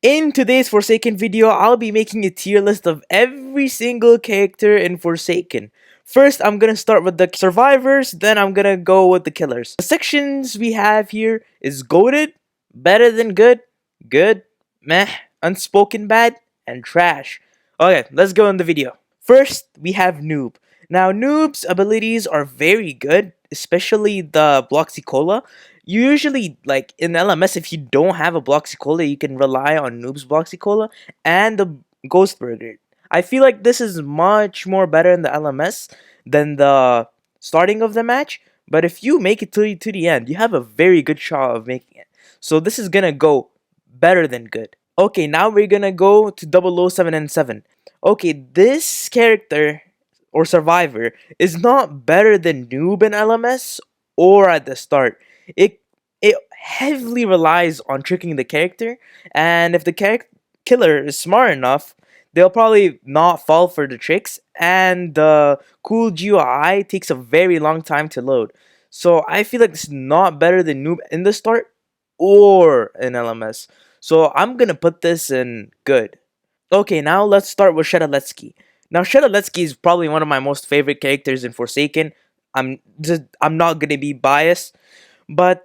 In today's Forsaken video, I'll be making a tier list of every single character in Forsaken. First, I'm gonna start with the survivors, then I'm gonna go with the killers. The sections we have here is goated, better than good, good, meh, unspoken bad, and trash. Okay, let's go in the video. First, we have Noob. Now, Noob's abilities are very good, especially the Bloxicola. Usually, like in LMS, if you don't have a Bloxicola, you can rely on Noob's Bloxicola and the Ghost Burger. I feel like this is much more better in the LMS than the starting of the match. But if you make it to the end, you have a very good shot of making it. So this is gonna go better than good. Okay, now we're gonna go to 007 and 7. Okay, this character or survivor is not better than Noob in LMS or at the start. It heavily relies on tricking the character, and if the killer is smart enough, they'll probably not fall for the tricks, and the cool GUI takes a very long time to load. So I feel like this is not better than Noob in the start or in LMS. So I'm gonna put this in good. Okay, now let's start with Shadaletsky. Now Shadaletsky is probably one of my most favorite characters in Forsaken. I'm not gonna be biased, but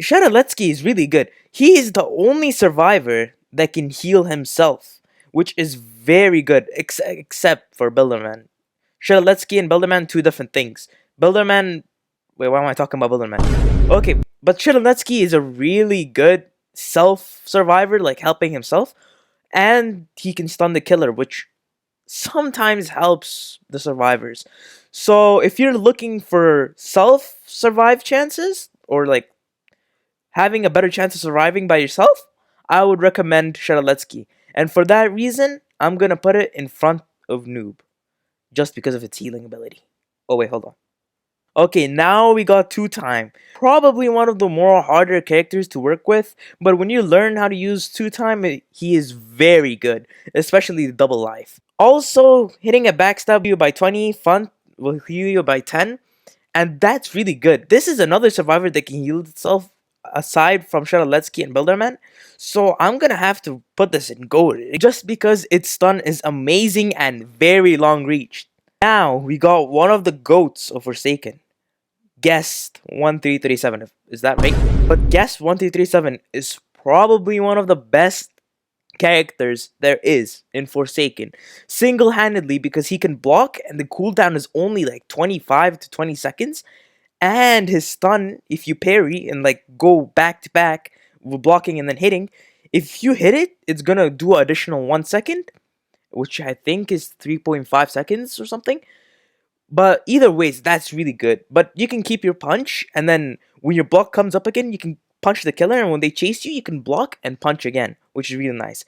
Shadaletsky is really good. He is the only survivor that can heal himself, which is very good, except for Builderman. Shadaletsky and Builderman, two different things. Builderman, wait, why am I talking about Builderman? Okay, but Shadaletsky is a really good self survivor, like helping himself, and he can stun the killer, which sometimes helps the survivors. So if you're looking for self survive chances, or like having a better chance of surviving by yourself, I would recommend Shadaletsky. And for that reason, I'm gonna put it in front of Noob, just because of its healing ability. Oh wait, hold on. Okay, now we got Two Time. Probably one of the more harder characters to work with, but when you learn how to use Two Time, he is very good, especially the double life. Also, hitting a backstab you by 20, Fun will heal you by 10, and that's really good. This is another survivor that can heal itself aside from Shadaletsky and Builderman, so I'm gonna have to put this in gold just because its stun is amazing and very long reach. Now we got one of the goats of Forsaken. Guest 1337. Is that right? But Guest 1337 is probably one of the best characters there is in Forsaken. Single handedly, because he can block and the cooldown is only like 25 to 20 seconds. And his stun, if you parry and like go back to back with blocking and then hitting, if you hit it, it's gonna do additional 1 second, which I think is 3.5 seconds or something. But either ways, that's really good. But you can keep your punch, and then when your block comes up again, you can punch the killer, and when they chase you, you can block and punch again, which is really nice.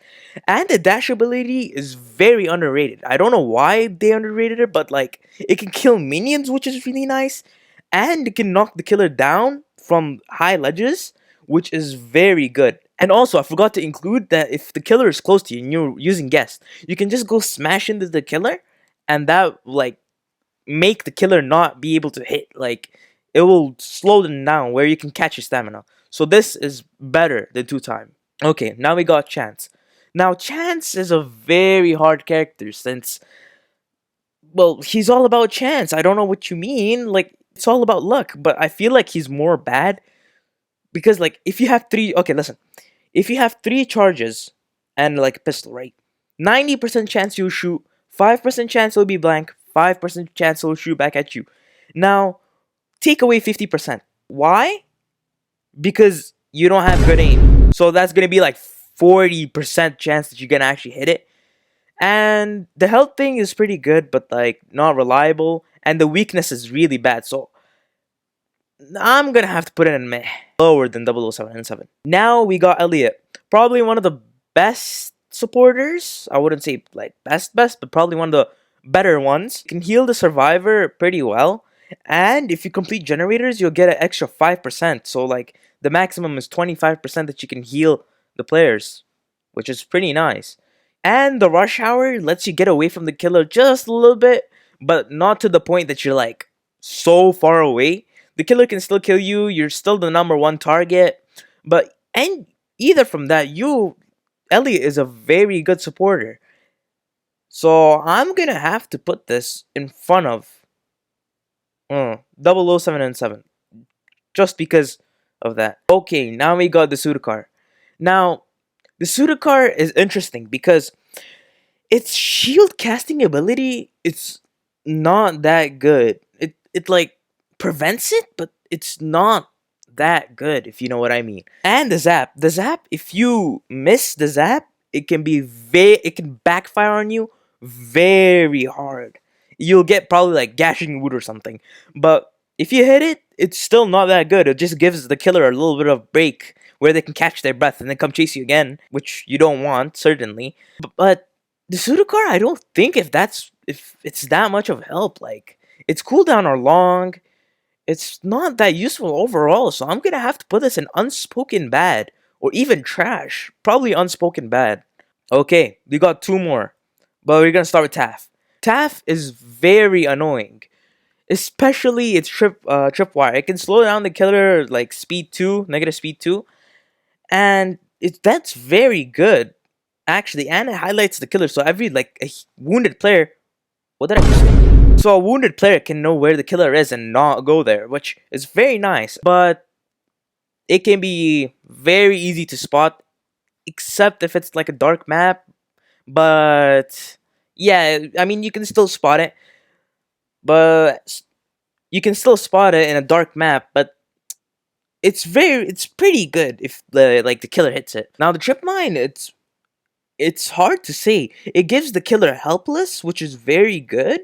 And the dash ability is very underrated. I don't know why they underrated it, but like it can kill minions, which is really nice, and it can knock the killer down from high ledges, which is very good. And also, I forgot to include that if the killer is close to you and you're using guest, you can just go smash into the killer, and that like make the killer not be able to hit. Like it will slow them down where you can catch your stamina. So this is better than Two Time. Okay, now we got Chance. Now Chance is a very hard character since, well, he's all about chance. I don't know what you mean. Like it's all about luck, but I feel like he's more bad because like if you have three, okay, listen. If you have three charges and like a pistol, right? 90% chance you'll shoot, 5% chance it'll be blank, 5% chance it'll shoot back at you. Now, take away 50%. Why? Because you don't have good aim. So that's gonna be like 40% chance that you're gonna actually hit it. And the health thing is pretty good, but like not reliable. And the weakness is really bad. So I'm gonna have to put it in meh, lower than 007 and 7. Now we got Elliot, probably one of the best supporters. I wouldn't say like best, but probably one of the better ones. Can heal the survivor pretty well, and if you complete generators, you'll get an extra 5%. So like the maximum is 25% that you can heal the players, which is pretty nice. And the rush hour lets you get away from the killer just a little bit, but not to the point that you're like so far away. The killer can still kill you, you're still the number one target, but and either from that, you Elliot is a very good supporter. So I'm gonna have to put this in front of 007 and 7. Just because of that. Okay, now we got the Sudokar. Now, the Sudokar is interesting because its shield casting ability, it's not that good. It like prevents it, but it's not that good, if you know what I mean. And the zap, if you miss the zap, it can backfire on you very hard. You'll get probably like gashing wood or something. But if you hit it, it's still not that good. It just gives the killer a little bit of break where they can catch their breath and then come chase you again, which you don't want, certainly. But the Sudokar, I don't think if it's that much of help. Like, its cooldown are long. It's not that useful overall, so I'm gonna have to put this in unspoken bad or even trash. Probably unspoken bad. Okay, we got two more, but we're gonna start with Taff. Taff is very annoying, especially its tripwire. It can slow down the killer like speed 2, negative speed 2, and that's very good actually, and it highlights the killer. So every like a wounded player, what did I just say? So a wounded player can know where the killer is and not go there, which is very nice. But it can be very easy to spot, except if it's like a dark map. But yeah, I mean you can still spot it, but you can still spot it in a dark map. But it's pretty good if the killer hits it. Now the trip mine, it's hard to say. It gives the killer helpless, which is very good.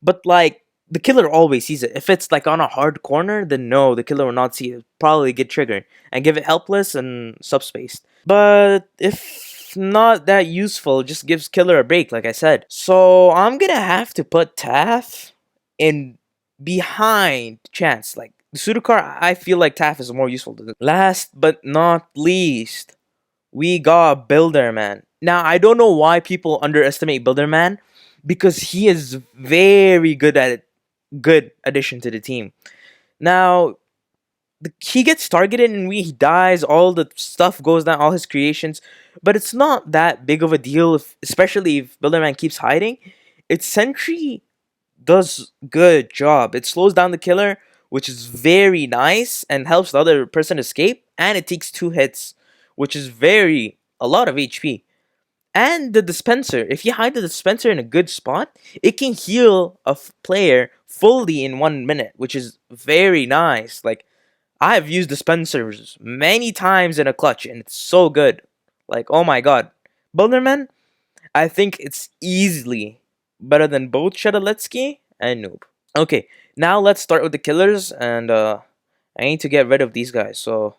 But like the killer always sees it. If it's like on a hard corner, then no, the killer will not see it. Probably get triggered and give it helpless and subspaced. But if not that useful, it just gives killer a break, like I said. So I'm gonna have to put Taff in behind Chance. Like the Sudokar, I feel like Taff is more useful than it. Last but not least, we got Builderman. Now I don't know why people underestimate Builderman because he is very good at it. Good addition to the team. Now he gets targeted and he dies. All the stuff goes down, all his creations, but it's not that big of a deal. Especially if Builderman keeps hiding, its sentry does good job. It slows down the killer, which is very nice and helps the other person escape. And it takes 2 hits, which is a lot of HP. And the dispenser, if you hide the dispenser in a good spot, it can heal a player fully in 1 minute, which is very nice. Like, I've used dispensers many times in a clutch, and it's so good. Like, oh my god. Builderman, I think it's easily better than both Shadaletsky and Noob. Okay, now let's start with the killers, and I need to get rid of these guys, so